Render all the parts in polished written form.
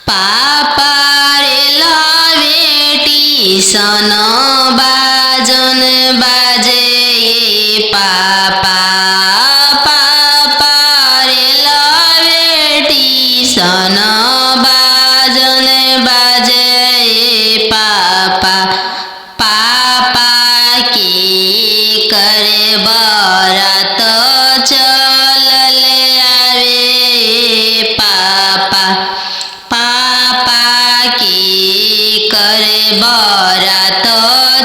पापा रे लवेटी सन बाजन बाजे पापा पापा रे लवेटी सन बाजन बाजे पापा पापा की करे बरात चलल आवे पापा पापा की करे बरात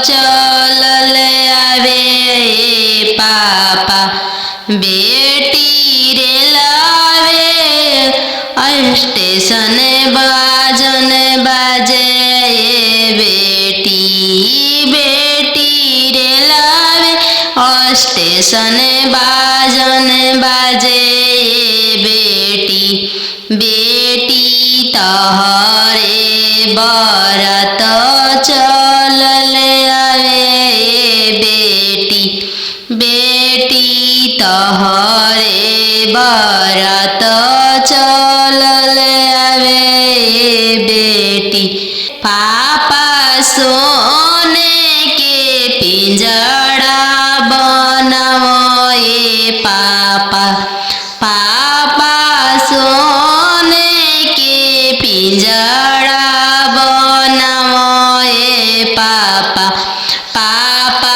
चलल आवे पापा बेटी रे लावे स्टेशन बाजन बाजे बेटी बेटी रे लावे स्टेशन बाजन बाजे बेटी बेटी तोहरे बरात चलल आवे बेटी बेटी तोहरे बरात चलल आवे बेटी पापा सोने के पिंजड़ा बनाओ पापा पापा सोने के पिंजड़ा बनाओ पापा पापा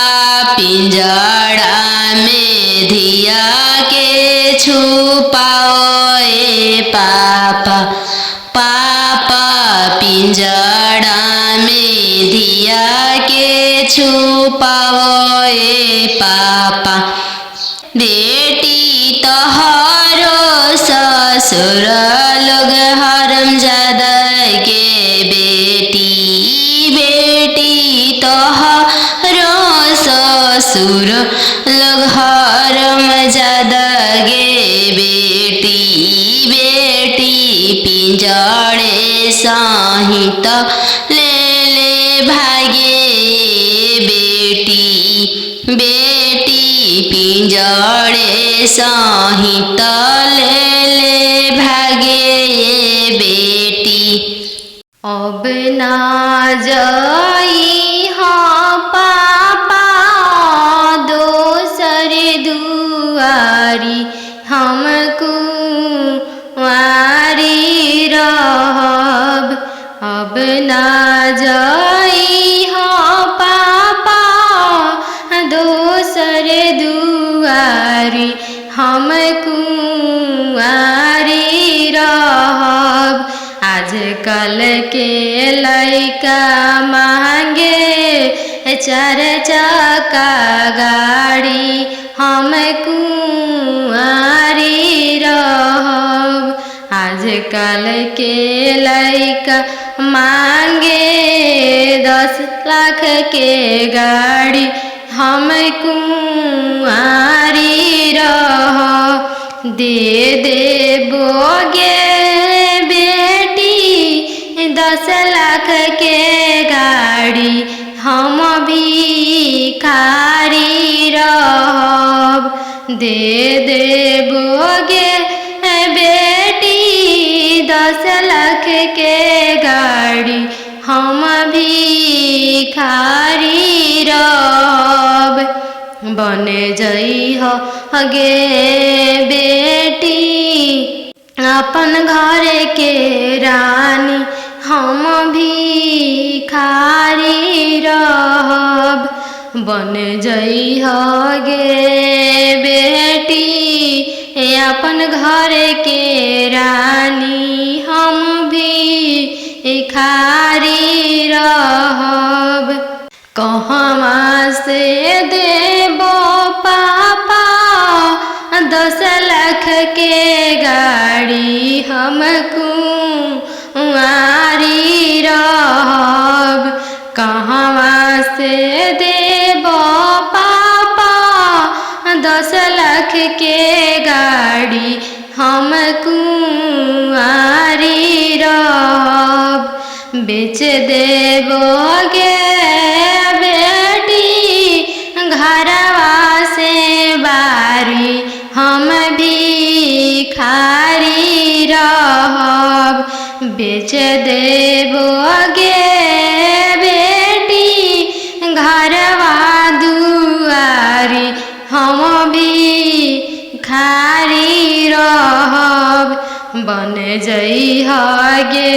पिंजड़ा में धिया के छुपाओ पापा पापा पिंजड़ा में धिया के छुपाओ पापा बेटी तोहरो ससुर लोग हरामजादा के बेटी बेटी तोहरो ससुर लोग हरामजादा गे बेटी बेटी पिंजड़े सहित ले ले भागे बेटी बेटी पिंजड़े सहित ले ले भागे बेटी अब ना जाई हाँ पापा दोसर दुआरी हमको वारी रहब अब ना जाई हाँ पापा दोसर दुआरी हमको वारी रहब आजकल के लइका मांगे 4 चक्का गाड़ी हम कुंवारी रहब आजकल के लइका मांगे 10 लाख के गाड़ी हम कुंवारी रहब दे देबोगे बेटी 10 लाख के गाड़ी हम भिखारी रहब दे देबोगे बेटी 10 लाख के गाड़ी हम भिखारी रहब बन जइह गे बेटी अपन घर के रानी हम भिखारी रहब बन जइह गे बेटी अपन घर के रानी हम भिखारी रहब कहवा से देबो पापा 10 लाख के गाड़ी हम कुंवारी रहब कहवा से देबो पापा 10 लाख के गाड़ी हम कुंवारी रहब बेच देबोगे बेटी घरवा से बारी हम भिखारी रहब बेच बेच देबोगे बेटी घरवा दुआरी हम भिखारी रहब बन जइहगे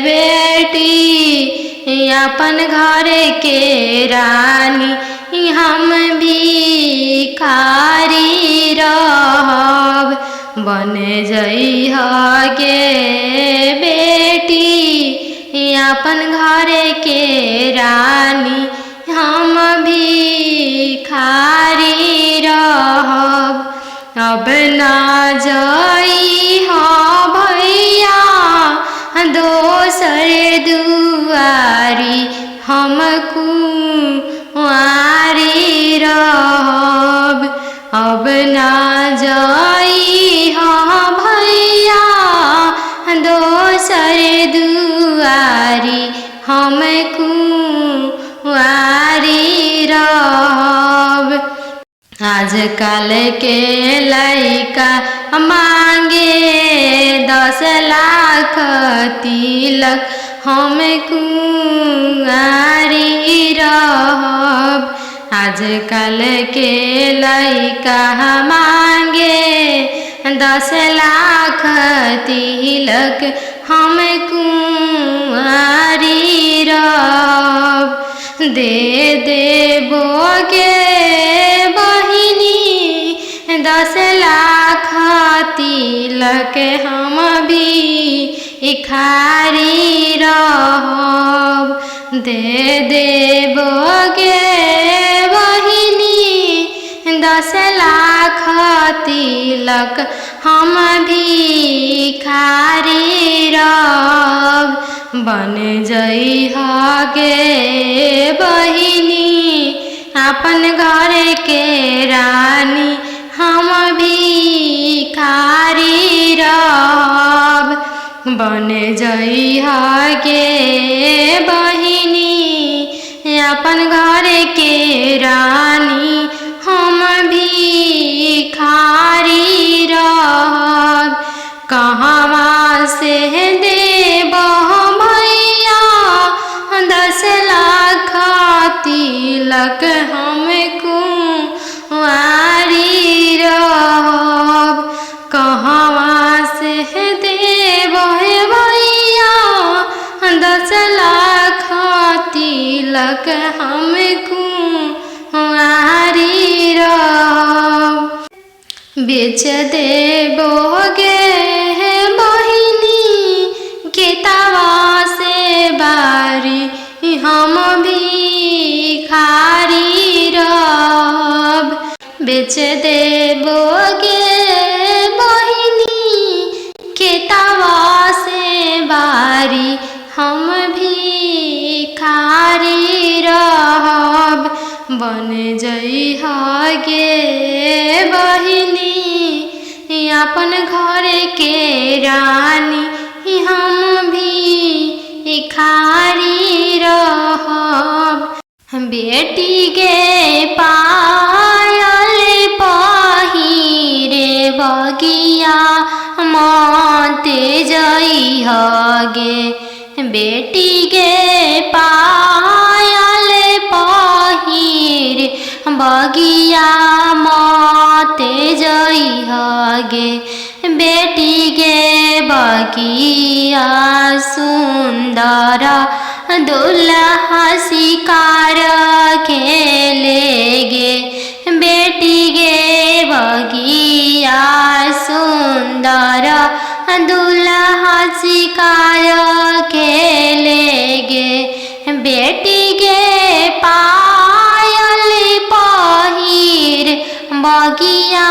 बेटी अपन घर के रानी हम भिखारी रहब बन जइहगे बेटी अपन घर के रानी हम भिखारी रहब अब ना जइह भैया दोसर दुआरी हम कुंवारी रहब अब ना जइह भैया दोसर दुआरी हम कुंवारी रहब आजकल के लइका मांगे 10 लाख तिलक हम कुंवारी रहब आजकल के लइका मांगे 10 लाख तिलक हम कुंवारी रहब दे देबोगे बहिनी 10 लाख तिलक हम भिखारी रहब दे देबोगे बहिनी 10 लाख तिलक हम भिखारी रहब बन जइहगे बहिनी अपन घर के रानी हम भिखारी रहब बन जइहगे बहिनी अपन घर के रानी हम भिखारी रहब कहवा से देब भैया 10 लाख तिलक हम कुंवारी रहब कहवा से देब भैया 10 लाख तिलक हम कुंवारी रहब बेच देबोगे बहिनी खेतवा से बारी हम भिखारी रहब बेच देबोगे बहिनी खेतवा से बारी हम भिखारी रहब बन जइहगे बहिनी अपन घर के रानी हम भिखारी रहब बेटी गे पायल पहिरे बगिया मत जइहगे बेटी गे पायल पहिरे बगिया मत जइहगे बेटी गे बगिया सुंदर दुल्हा शिकार खेलेगे बेटी गे बगिया सुंदर दुल्हा शिकार खेलेगे बेटी गे पायल पहिर बगिया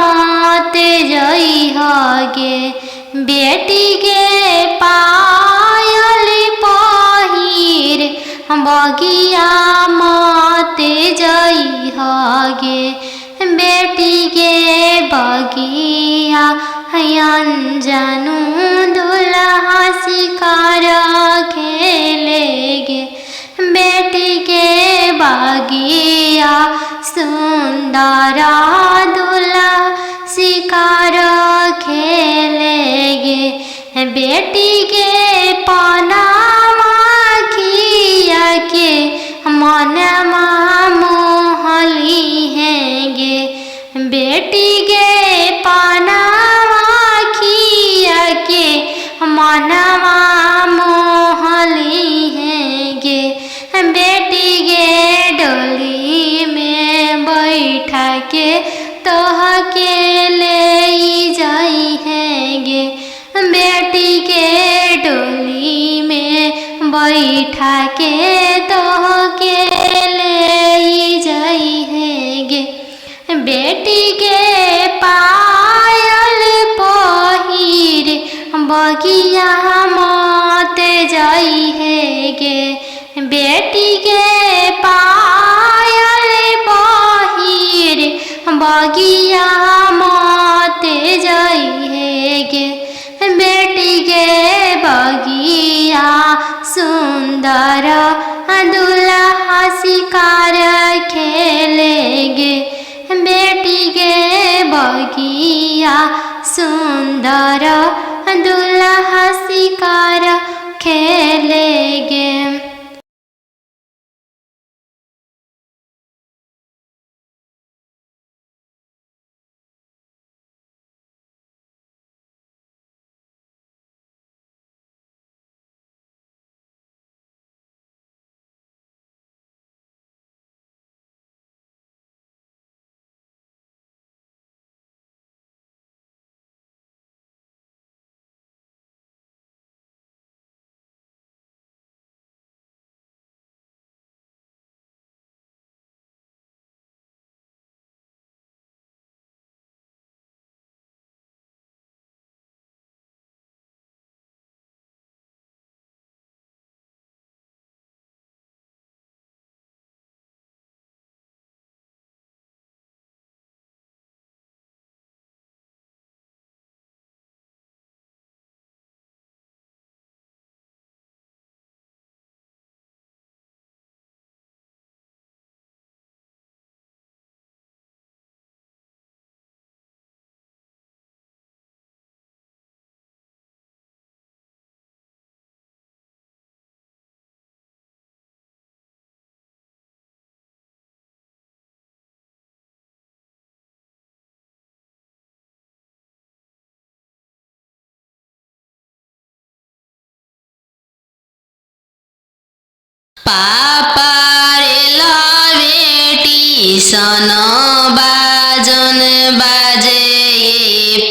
मत जइहगे बेटी गे पायल पहिर बगिया मत जइहगे बेटी गे बगिया अनजानु दुल्हा शिकार खेलेगे बेटी के बगिया सुंदर दुल्हा शिकार खेलेगे बेटी के मनवा मोहली है गे, बेटी गे डोली में बैठा के तोह के ले जाई है गे, बेटी के डोली में बैठा के तोह के ले जाई है गे, बेटी के पायल पहिर बगिया मत जाई है गे, बेटी के पायल पहिर बगिया मत जाई है गे, बेटी के बगिया सुंदर दुल्हा शिकार खेलेगे, बेटी के बगिया सुंदर दुल्हा शिकार खेलेगे। पापा रे बेटी सन बाजन बाजे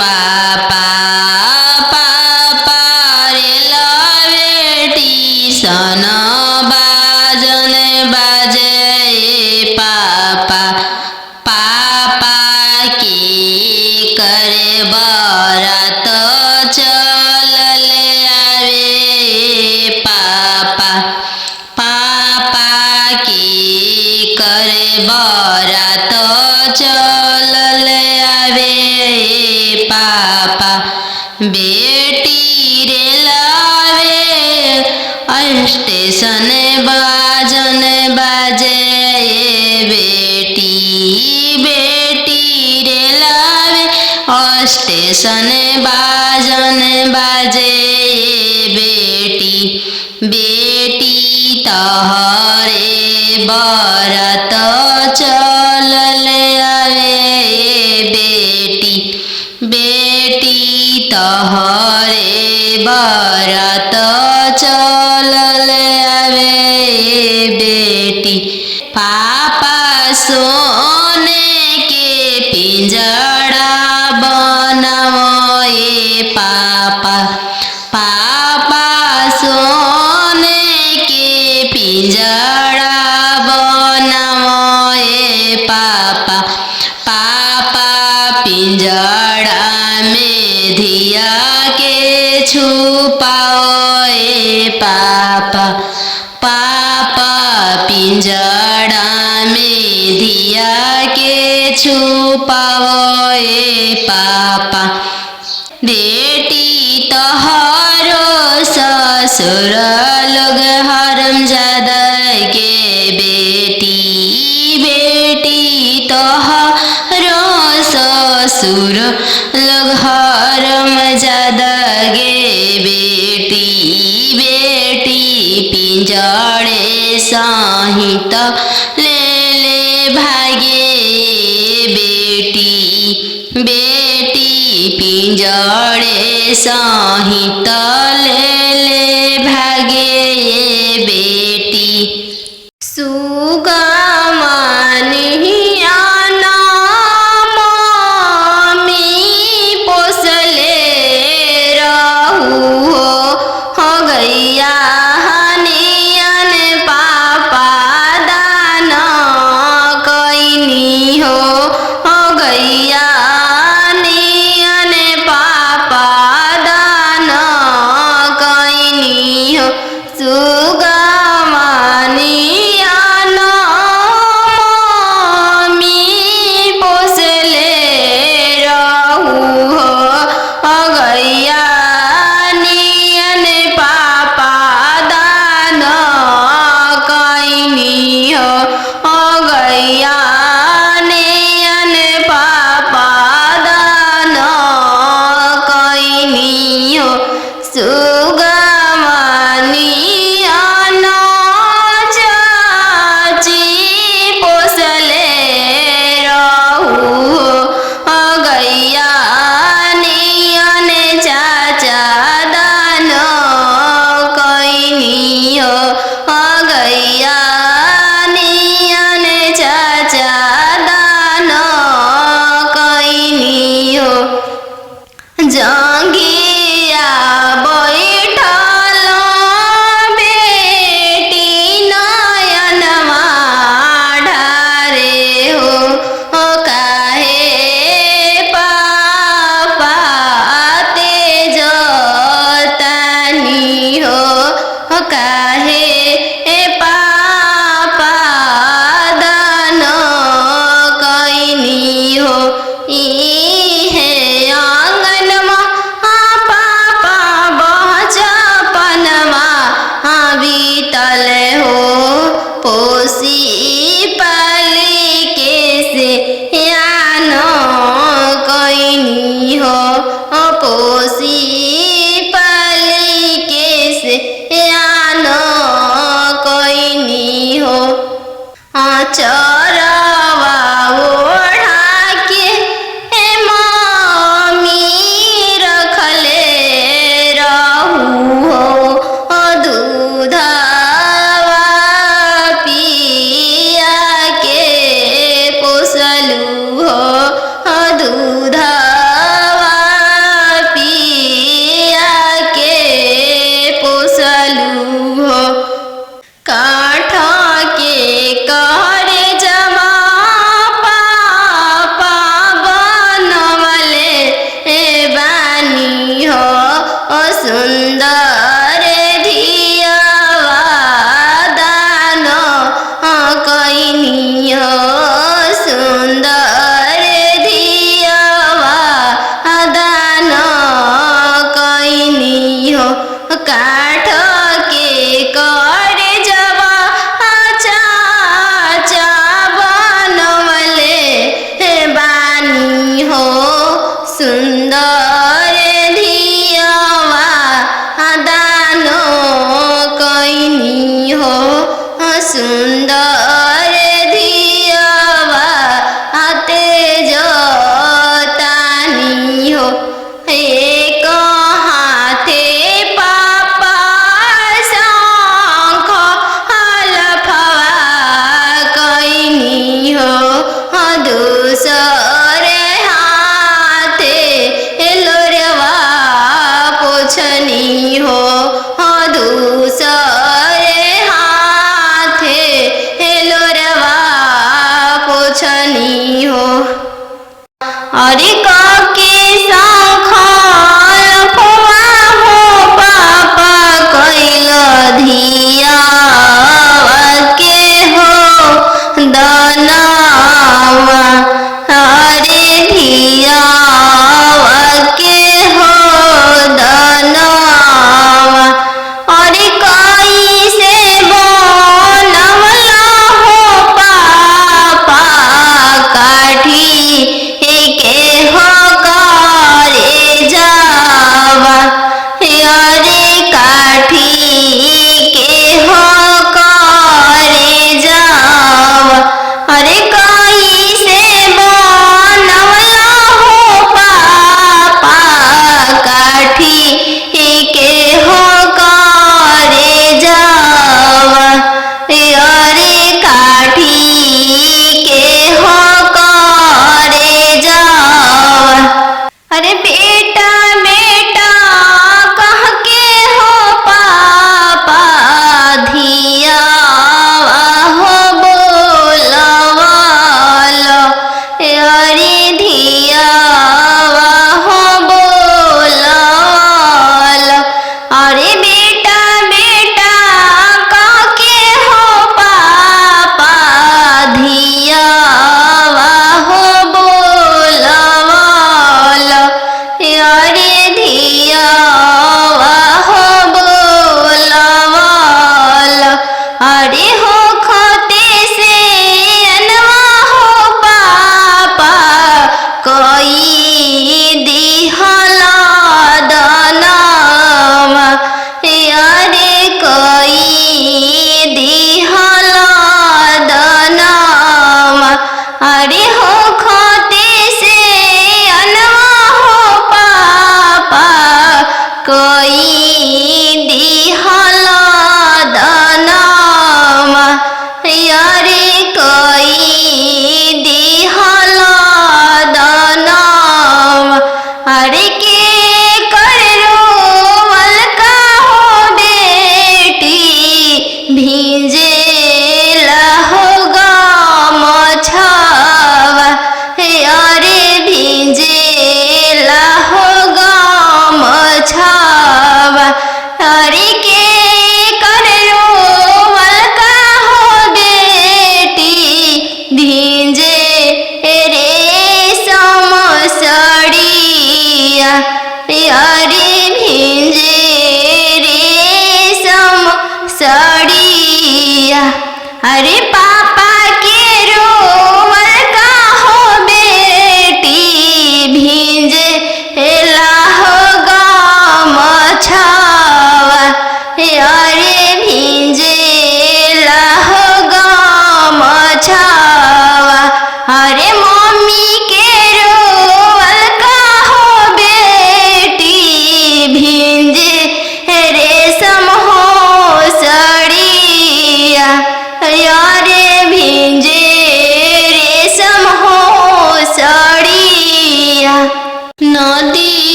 पापा, पापा रे बेटी सन बाजन बाजे पापा, पापा की करे बरात चल आवे पापा, पापा की करे बरात चल आवे पापा, बेटी रे लावे स्टेशन बाजन बाजे बेटी, बेटी रे लावे स्टेशन बाजन बाजे बेटी, बेटी तोहरे बरात चल आवे बेटी, बेटी तोहरे बरात चल आवे बेटी, पापा सोने के पिंजड़ा बनाओ पापा, पापा सोने के पिंजड़ा बनाओ पापा, पापा पिंजड़ा में धिया के छुपाओ पापा, पापा पिंजड़ा में धिया के छुपाओ पापा, बेटी तोहरो ससुर लोग हरामजादा के बेटी, बेटी तोहरो ससुर लोग हरामजादा गे बेटी, बेटी पिंजड़े सहित ले भागे बेटी, बेटी पिंजड़े सहित ले ले भागे ये बेटी। सुगमनिया पोसले रहू हो गैया हनियन पापा दान कैनी हो गैया हनियन पापा दान कैनी हो। सुगमनिया पोसले रहू हो गैया नियन पापा दान कैनी हो गैया नियन पापा दान कैनी हो। सुगमनिया चाची पोसले रहू हो गैया नियन चाचा दान कैनी हो गैया नियन चाचा दान कैनी हो। जंगिया बैठल बेटी नयनमा ढारे हो काहे पापा तेज तानी हो काहे पापा दान कैनी हो। इहे आंगनमा पापा बचपनमा बीतल हो पोसी पाली के से यान कैनी हो पोसी पाली के से यान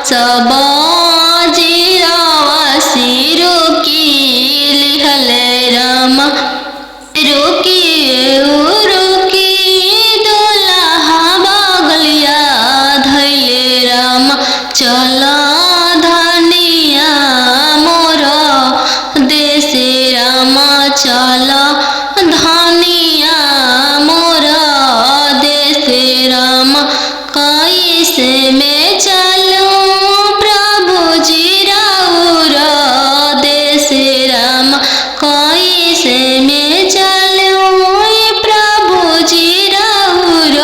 सब जीरावा सिरो की लिहले राम रुकी रुकी दुल्हा बगलिया धैले राम चल धनिया मोर देश राम चल धनिया मोर देश राम कैसे में चलूं प्रभु जी राउर देश राम कैसे में चलूं प्रभु जी राउर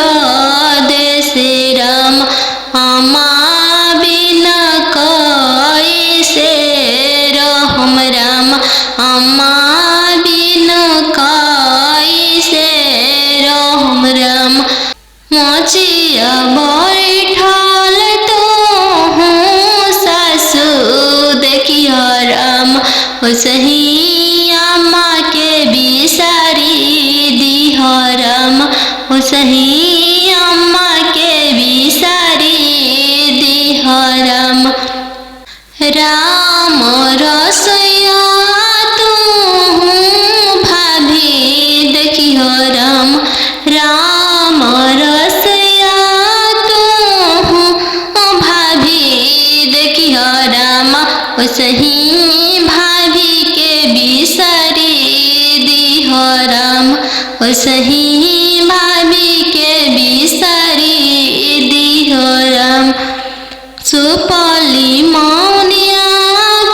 देश राम अम्मा बिना कैसे रहम राम अम्मा बिना कैसे रहम राम मोचिया बैठल तो हूँ सासू देखियो राम सही अम्मा के बिसारी दिह राम सही अम्मा के बिसारी दिह राम राम रसोइया तू भाभी देखियो राम राम रसोइया तू भाभी देखियो राम सही भाभी के बिसारी दिह राम सही भाभी के बिसारी दिह राम सुपली मौनिया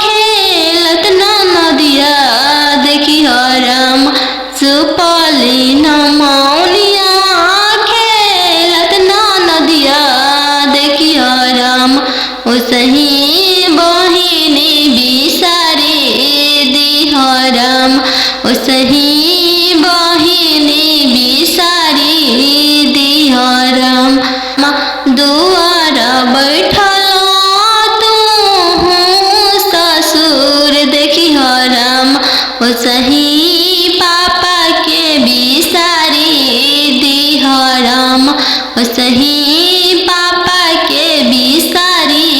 खेलत नदिया देखियो राम सुपली मौनिया खेलत नदिया देखियो राम सही बहिनी बिसारी दिह राम सही बहिनी बिसारी दिह राम दुआर बैठल तू ससुर देखियो राम सही पापा के बिसारी दिह राम सही पापा के बिसारी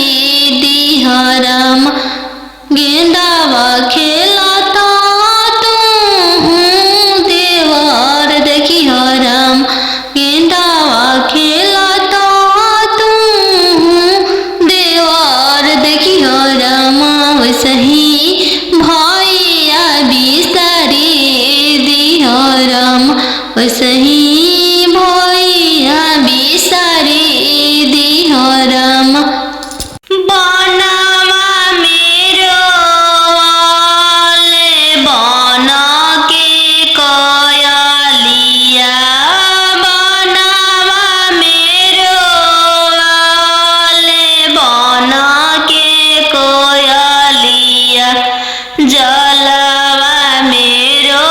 दिह राम गेंदावा खेलता तू देवर देखियो राम गेंदावा खेलता तू देवर देखियो राम सही भैया बिसारी दिह राम सही भैया बिसारी दिह राम बनवा मेरो वाले बना के कयलिया बनवा मेरो वाले बना के कोयलिया जलवा मेरो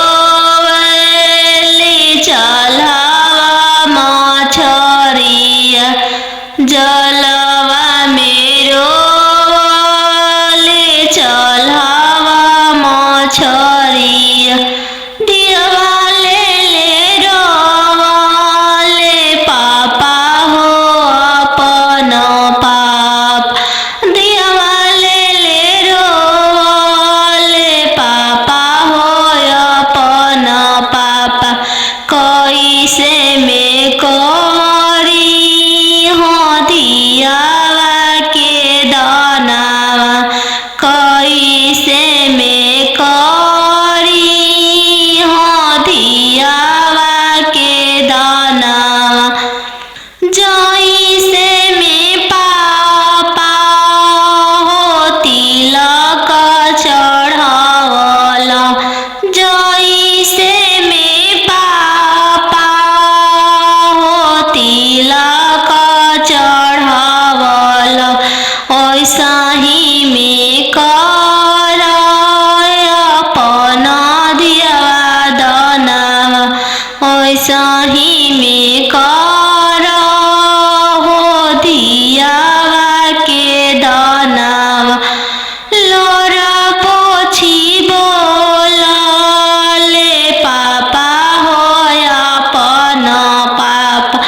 वाले चलावा मछरिया जलवा मेरो वाले चलावा मछरिया दिवाले ले रोवाले पापा हो अपन पाप दिवाले ले रोवाले पापा हो अपन पापा कैसे में करी हो दियावा के दानावा कैसे में करी हो दियावा के दानावा जैसे में पापा हो तिलक चढ़ावला जैसे में पापा हो तिलक चढ़ावला ऐसा ही में कर अपन दियावा दानावा ऐसा ही में कर हो दियावा के दानावा लोरा पोछी बोला ले पापा हो अपन पापा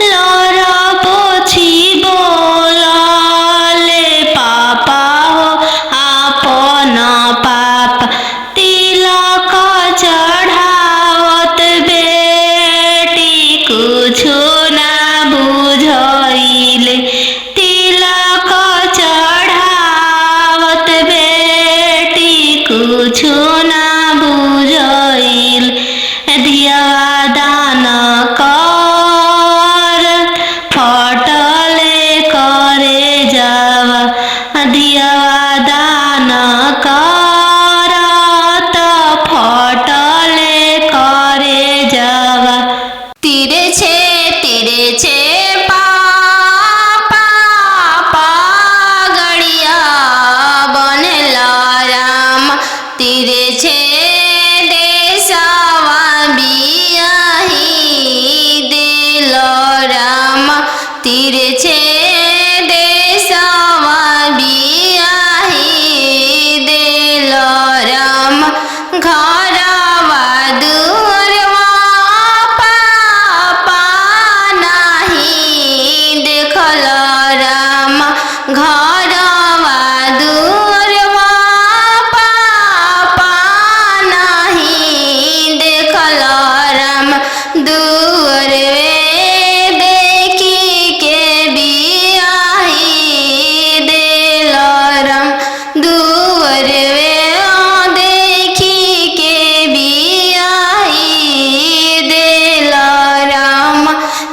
लोरा पोछी बोला ले घरवा दुअरवा पापा नहीं देखल राम दुअरवे देखी के बियाही देल राम दुअरवे देखी के बियाही देल राम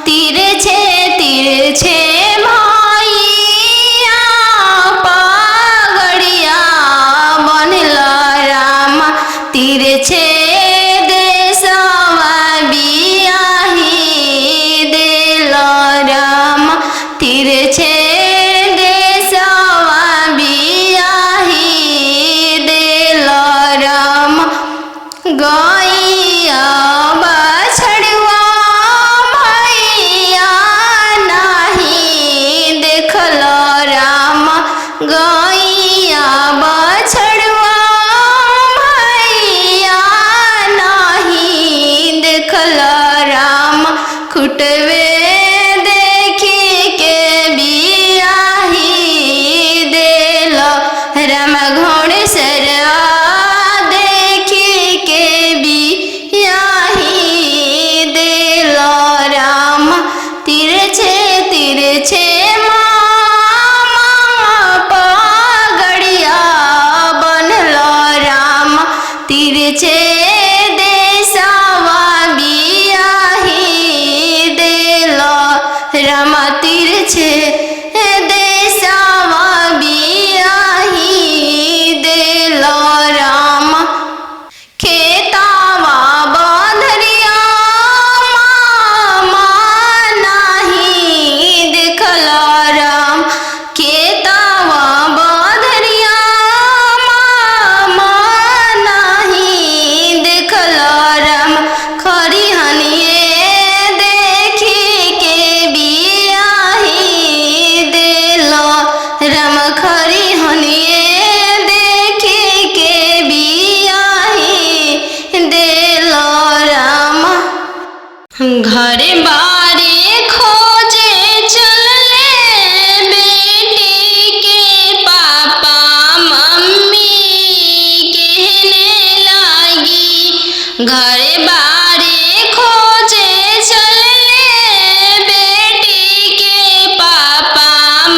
तिरछे तिरछे भैया पगड़िया बनल राम तिरछे देशवा बियाही देल राम तिरछे देशवा बियाही देल राम गैया बछड़वा भैया नहीं देखल राम गैया बछड़वा भैया नहीं देखल राम खुटवे देखी के बियाही देल राम घोड़सरवा देखी के बियाही देल राम तिरछे तिरछे मामा पगड़िया बनल राम तिरछे देशवा बियाही देल राम तिरछे देशवा बियाही देल राम खेतावा बंधरिया मामा नहीं देखल राम खेतावा बंधरिया मामा नहीं देखल राम खरिहनिए देखी के बियाही देल राम खरिहनिए देखी के बियाही देल राम घर बारे खोजे चलले बेटी के पापा मम्मी कहने लागी घर बारे खोजे चलले बेटी के पापा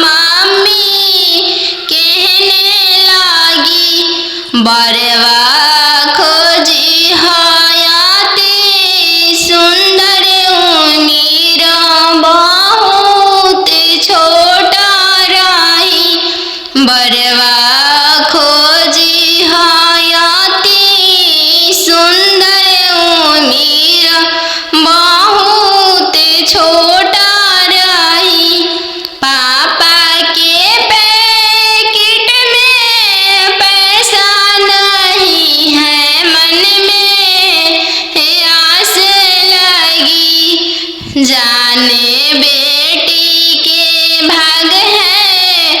मम्मी कहने लागी बरवा खोजी हयाती सुंदर उमीर बहुत छोटा रही बरवा खोजी हयाती सुंदर उमीर बहुत छोटा रही पापा के पैकेट में पैसा नहीं है मन में आस लगी जाने बेटी के भाग है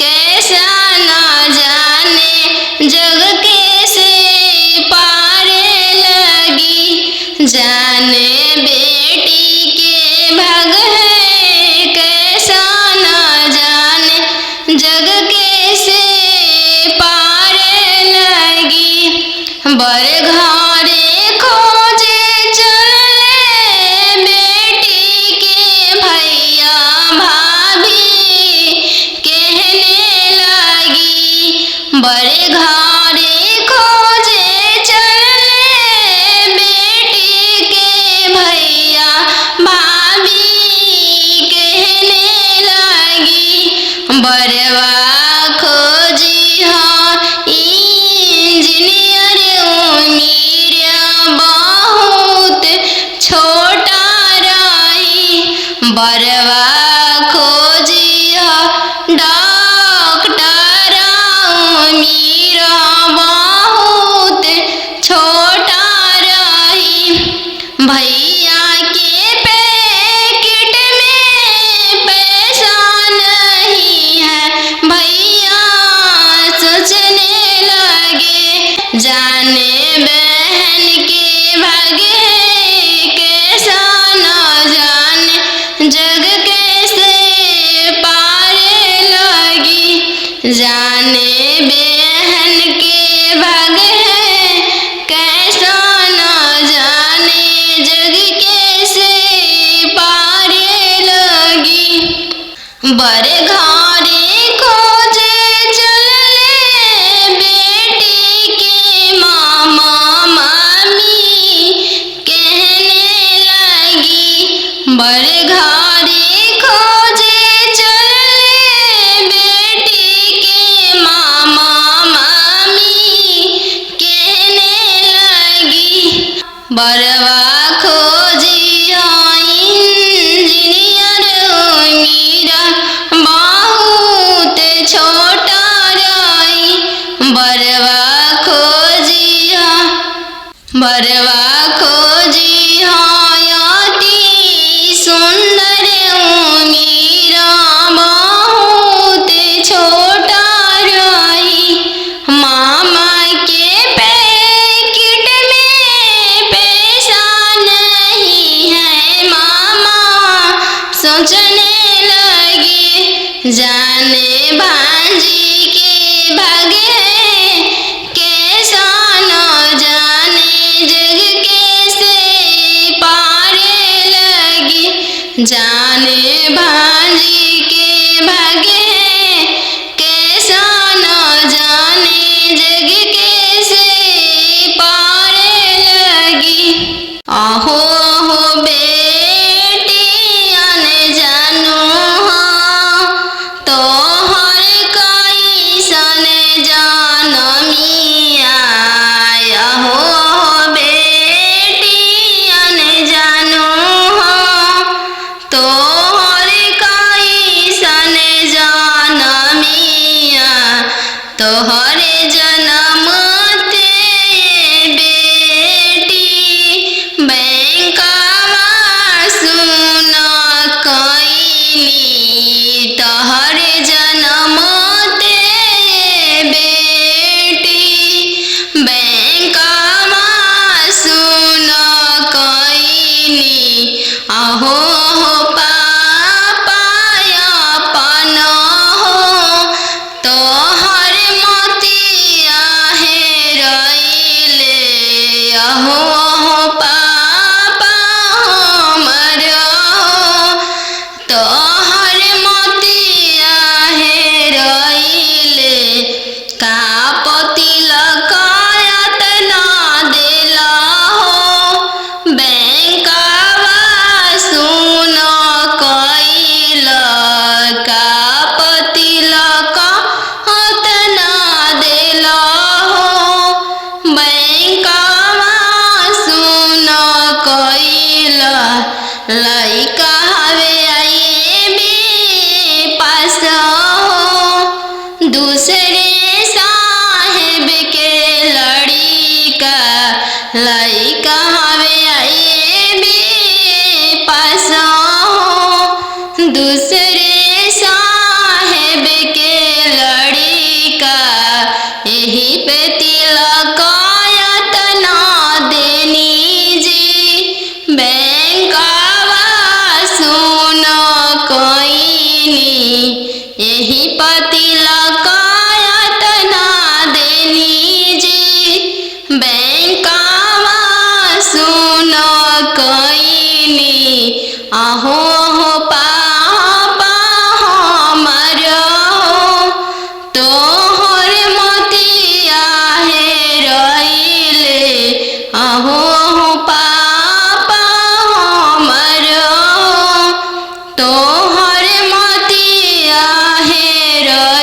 कैसा ना जाने जग कैसे पार लगी जाने बेटी के भाग है कैसा ना जाने जग कैसे पार लगी बर घरे खोजे चलले बेटी के भैया भाभी कहने लगी बड़े घरे खोजे चलले बेटी के भैया भाभी कहने लगी बरवा खोजी हाँ इंजीनियर उमीर बहुत छोटा रही बरवा खोजी हाँ डॉक्टर उमीर बहुत छोटा रही भैया के पैकेट में पैसा नहीं है भैया सोचने लगे जाने बहन के भाग्य कैसा न जाने जग कैसे पार लगी जाने बहन के भाग है कैसा न जाने जग कैसे पारे लगी। बर घरे खोजे चलले बेटी के मामा मामी कहने लगी। बर घरे खोजे चलले बेटी के मामा मामी कहने लगी। बरवा खोजी इंजीनियर मीरा बहुत छोटा रही। बरवा खोजिया अति सुंदर मीरा बहुत छोटा रही। मामा के पैकेट में पैसा नहीं है मामा सोचने लगे। जाने भांजी के भागे कैसा न जाने जग कैसे पारे लगी। जाने भांजी के भागे कैसा न जाने जग कैसे पारे लगी। आहो हो बेटी अन जानू हाँ तो हर कैसन जानमिया। आहो बेटी अन जानू हाँ तो हर कैसन जानमिया। तोहरे जन्म ते बेटी बैंकवा सुन कईनी। तोहरे जन्म ते बेटी बैंकवा सुन कईनी। आहो हो पापा अपन हो तोहर मोतिया हेरैले। आहो हो पापा हमर हो तोहर मोतिया हेरैले। का तिलक एतना देला हो बैंकवा सुन कईल। का तिलक एतना देला हो बैंकवा सुन कईल। लइका हवे आईबी पास हो दूसरे साहेब के लड़िका। लइका हवे आईबी पास हो दूसरे साहेब के लड़िका। यही पे तिलक एतना देनी जी बैंकवा सुन कईनी। यही पे तिलक एतना देनी जी बैंकवा सुन कईनी। आहो हो पापा हमर हो तोहर मोतिया हेरैले। आहो हो पापा हमर हो तोहर मोतिया हेरैले।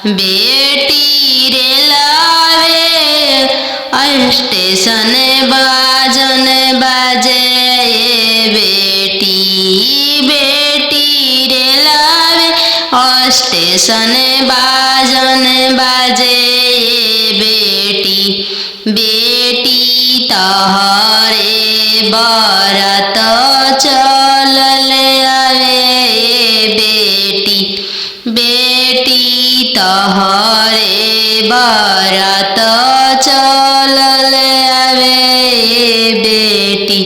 बेटी रे लावे स्टेशन बाजन बाजे बेटी बेटी रे लावे स्टेशन बाजन बाजे बेटी बेटी तहरे बरत चलल आवे बेटी बेटी तहरे बरत चलल आवे बेटी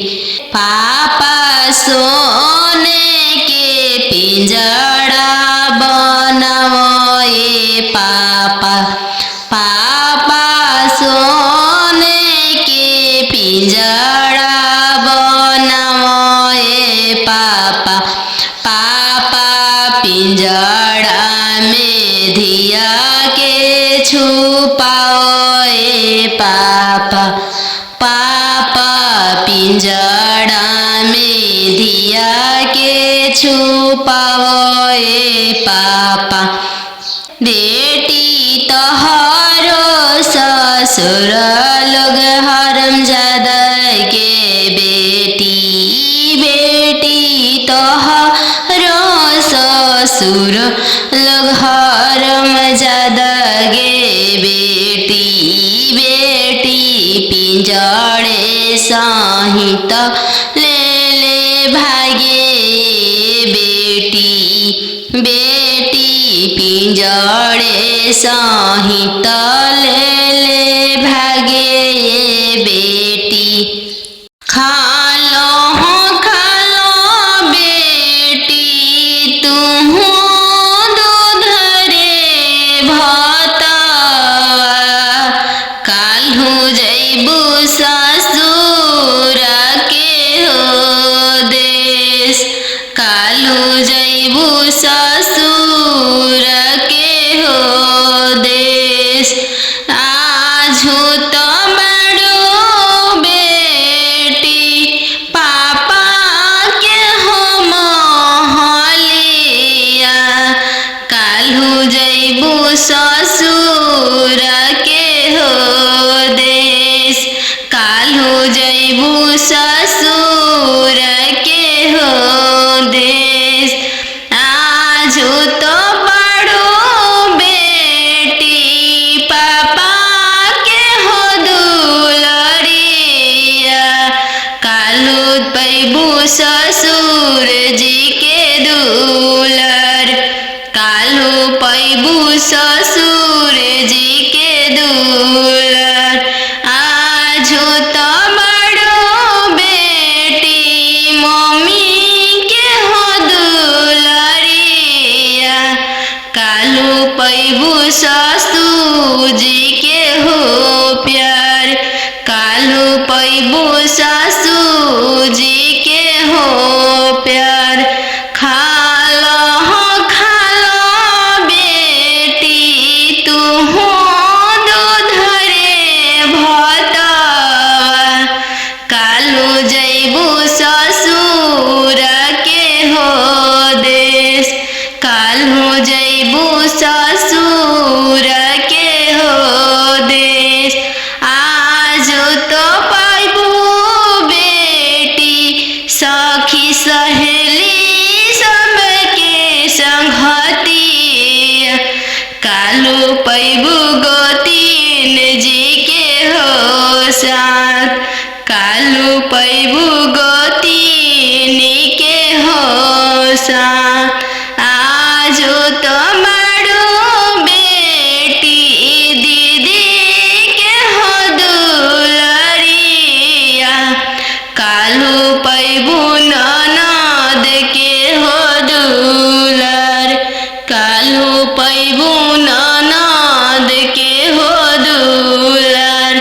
पापा सोने के पिंजड़ा बनाओ पापा पापा सोने के पिंजड़ा बनाओ पापा पापा पिंजड़ा में धिया के छुपाओ पापा पापा पिंजड़ा में धिया के छुपाओ पापा बेटी तोहरो ससुर लोग हरामजादा के बेटी बेटी तोहरो ससुर लोग हरामजादा गे बेटी बेटी पिंजड़े सहित ले ले भागे बेटी बेटी पिंजड़े सहित ले ले भागे बेटी खालो बेटी तुम दूध रे भाता काल्हू जैबू ससुर के हो देश काल्हू जैबू ससुर के हो देश आजू तो बड़ो बेटी पापा के हो महलिया काल्हू जैबू ससुर के हो देश काल्हू जैबू ससुर के हो देश आजू तो बड़ो बेटी पापा के हो दुलरिया काल्हू पैबू ससुर जी के दुलर काल्हू पैबू ससुर जी के दुलर आजू तो बड़ो बेटी मम्मी के हो दुलरिया काल्हू पैबू ससुर जी के हो प्यार काल्हू पैबू ससुर जी के हो प्यार खालो बेटी तू दूध रे भाता काल्हू जैबू ससुर के हो देश काल्हू जैबू ससुर के हो देश आजू तो पैबू बेटी सखी सहेली सबके संगतिया काल्हू पैबू गोतीन जी के हो साथ काल्हू पैबू गोतीन के हो साथ आजू तो बड़ो बेटी दीदी के हो दुलरिया काल्हू पैबू ननद के हो दुलर काल्हू पैबू ननद के हो दुलर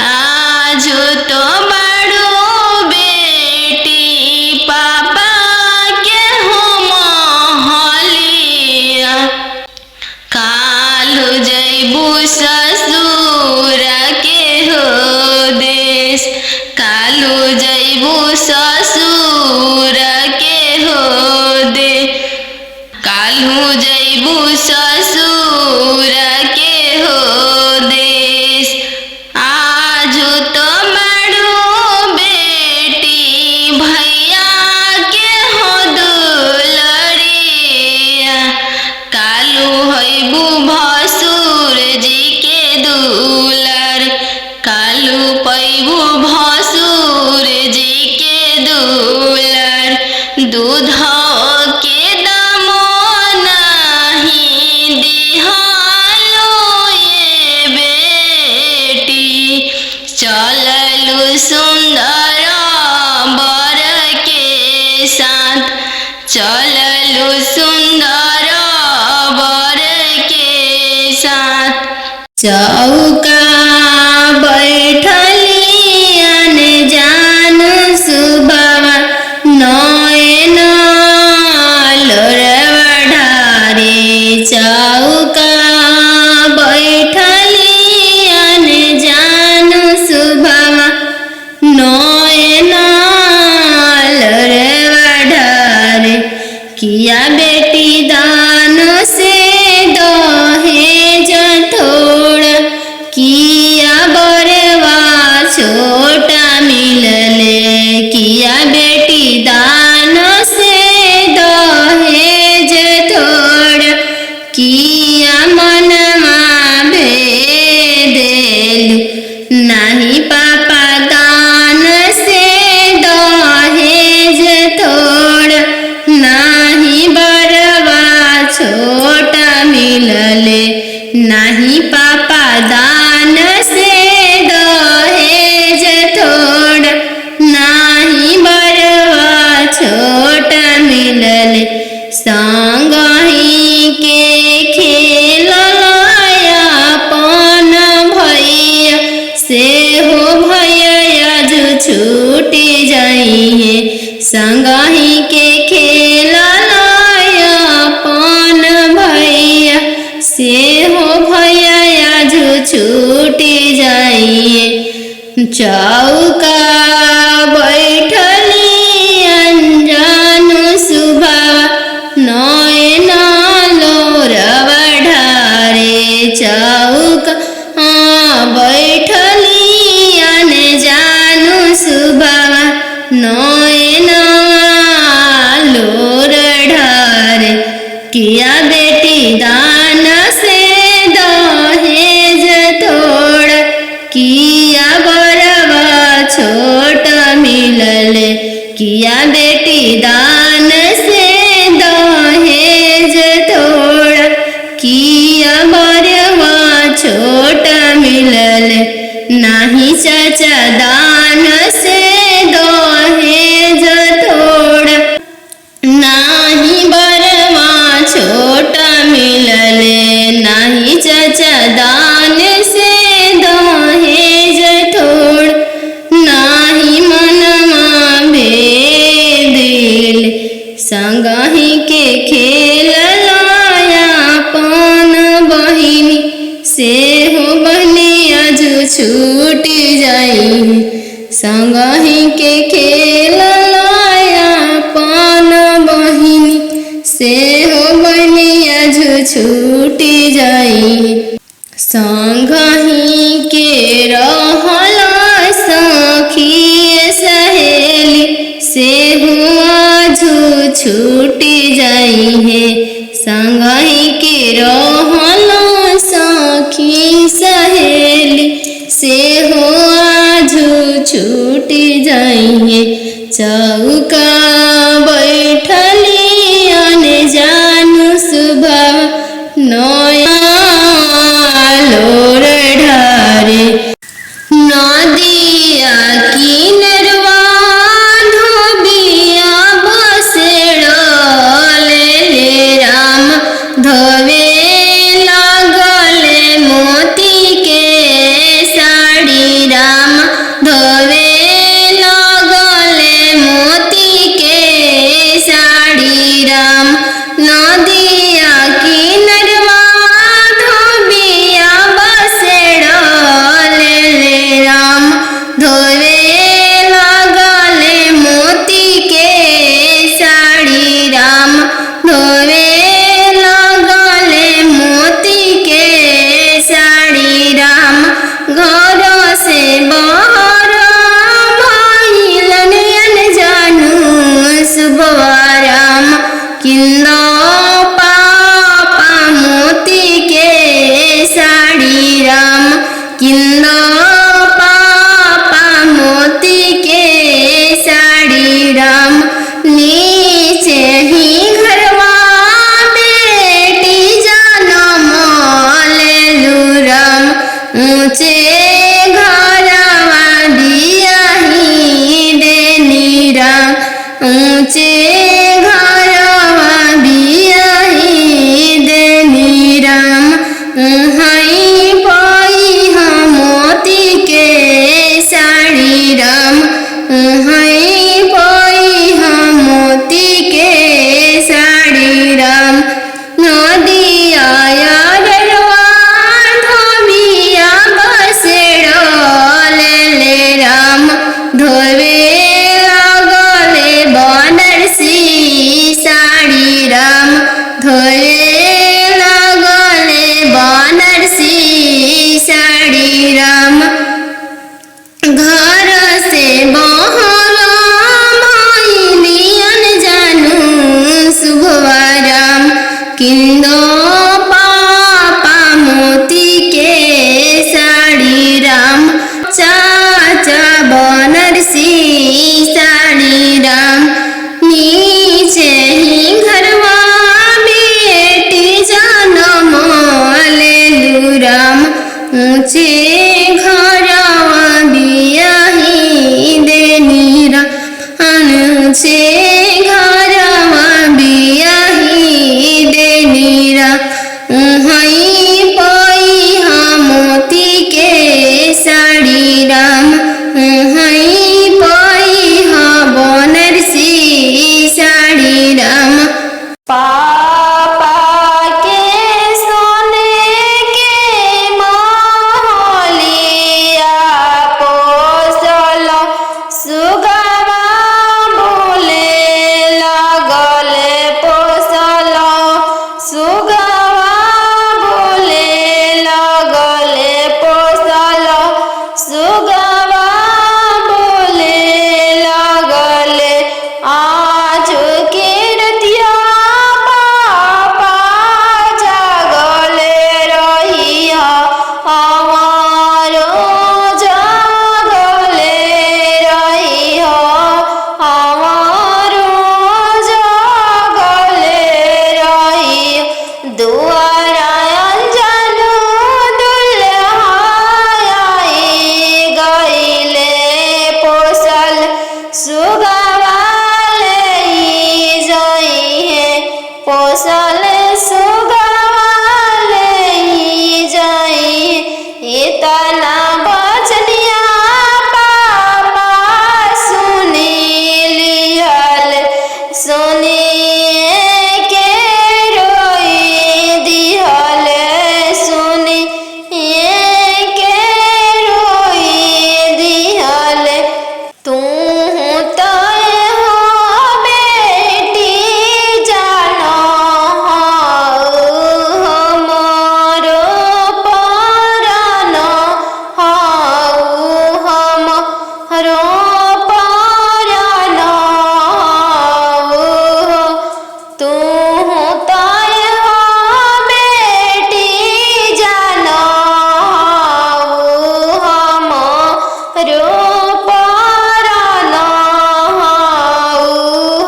आजू तो बड़ो बेटी पापा के हो महलिया काल्हू जैबू ससुर के हो देश काल्हू जैबू ससुर के हो दे काल्हू जैबू ससुर चौका बैठली अनजान सुबवा नयन लोरवा ढारे चौका बैठली अनजान सुबवा नयन लोरवा ढारे किया बेटी दान से दहेज थोड़ा किया बरवा छोटा मिलले किया बेटी दान से दहेज थोड़ा किया मनमा भेदेलु नहीं पापा दान से दहेज थोड़ा नहीं बरवा छोटा मिलले नहीं पापा दान से दहेज थोड़ा नहीं बरवा छोटा मिलले संगही के खेलया अपन भैया से हो भैया जो छूटी जाइए संगही के खेलया अपन भैया से हो भैया जो छूटी जाइए चौका बैठली अनजान सुबह नयन लोरवा ढारे चौका बैठली अनजान सुबह नयन लोर ढारे किया बेटी दान से दहेज थोड़ा किया बरवा छोटा मिलले किया बेटी दान से दहेज थोड़ा किया बरवा छोटा मिलले नहीं चाचा दान से दहेज थोड़ा नहीं बरवा छोटा मिलले नहीं चाचा दान से दहेज थोड़ा नहीं मनमा भेदिल संगही के खेलया अपन बहिनी से हो बहनिया जो छूटी जाई संगही के खेलया अपन बहिनी से हो बहनिया जो छूटी जाई संगही के रहला सखी सहेली से हुआ जो छूटी जाई है संगही के रहला सखी सहेली से हुआ जो छूटी जाई है चौका बैठली अनजान सुबह नया लोर अनुचे घरवा बियाही देनी राम अनुचे घरवा बियाही देनी राम उहई पैहा मोती के साड़ी राम उहई पैहा बनारसी साड़ी राम पापा के सोने के महलिया पोसल सुगवा बोले लगले पोसल सुगवा बोले लगले पोसल सुगवा बोले लगले आज के रतिया पापा जागले रहिया हमारो जागले रहिया हमारो जागले रहिया दुआरा अंजनु दुल्हाई गईले पोसल सुगवा पोसल सुगवाले जाई इतना बचनिया पापा सुनी लिहल सुनिए के रोई दिहल सुनिए के रोई दिहल तू तय हो बेटी जानो हमारो परानो हमारो परानो तू तय हो बेटी जानो हमारो परानो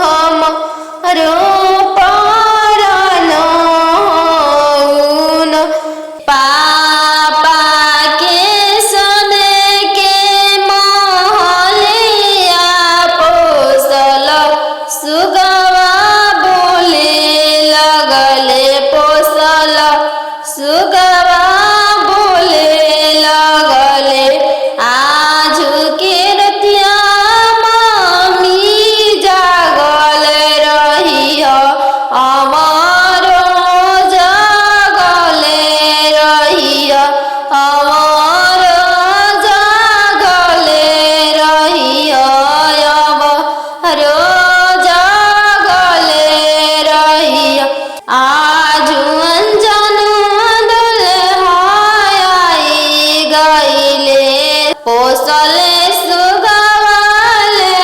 हमारो परानो पापा के सोने के महलिया पोसल सुगवा बोले लगले पोसल सुगवा बोले लगले आज के रतिया मम्मी जागल रहिया हमारो जागले रहिया हमारो जागले रहिया हमारो जागले रहिया आज अंजनु दुल्हाई गईले पोसल सुगवाले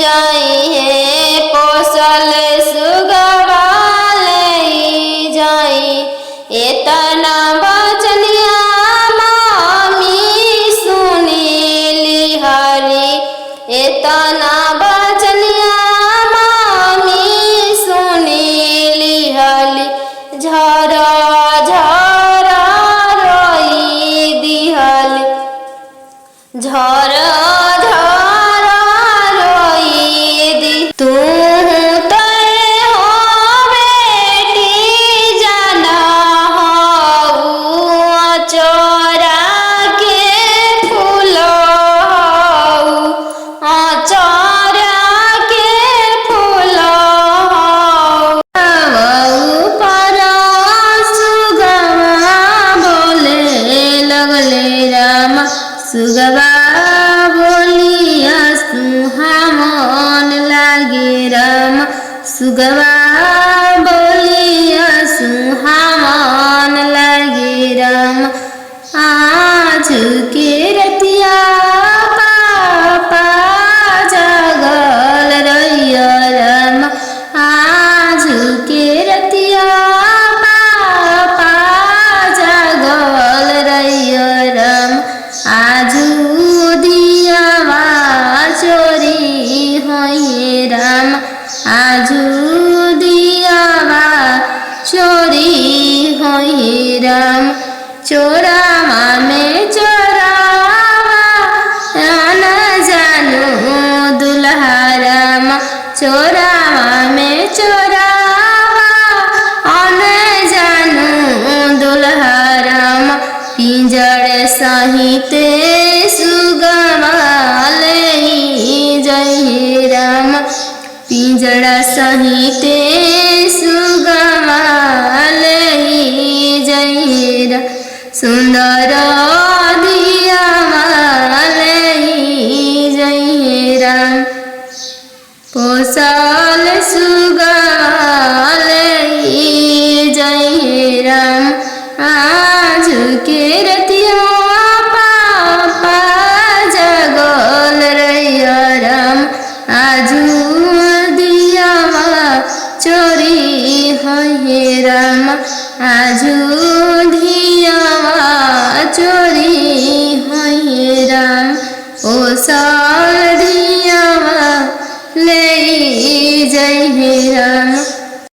जाई है पोसल सुगवाले जाई इतना बचनिया मामी सुनी लिहारी इतना बचनिया मामी सुनी लिहाली झरा झरा रोई दिहली झरा झरा रोई दी तू तय हो बेटी जाना हऊ चोरा के फूल हऊ चोरा के फूल हऊ पर सुगवा बोले लगले राम सुगवा बोलिया सुहामन लागे राम सुगवा बोलिया सुहामन लागे राम आज के रतिया पापा जागल रहिया राम आज के रतिया पापा जागल रहिया राम आजू दियावा चोरी होइए राम आजू दियावा चोरी होइए राम चोरावा में सहिते सुगवाले जय राम पिंजड़ा सहिते सुगवाले जय राम सुंदर दिया माले जय राम पोसल सुगवाले जय राम आज के रतिया पापा जगल रैया राम आजू दिया चोरी है राम आजू दिया चोरी है राम ओ सा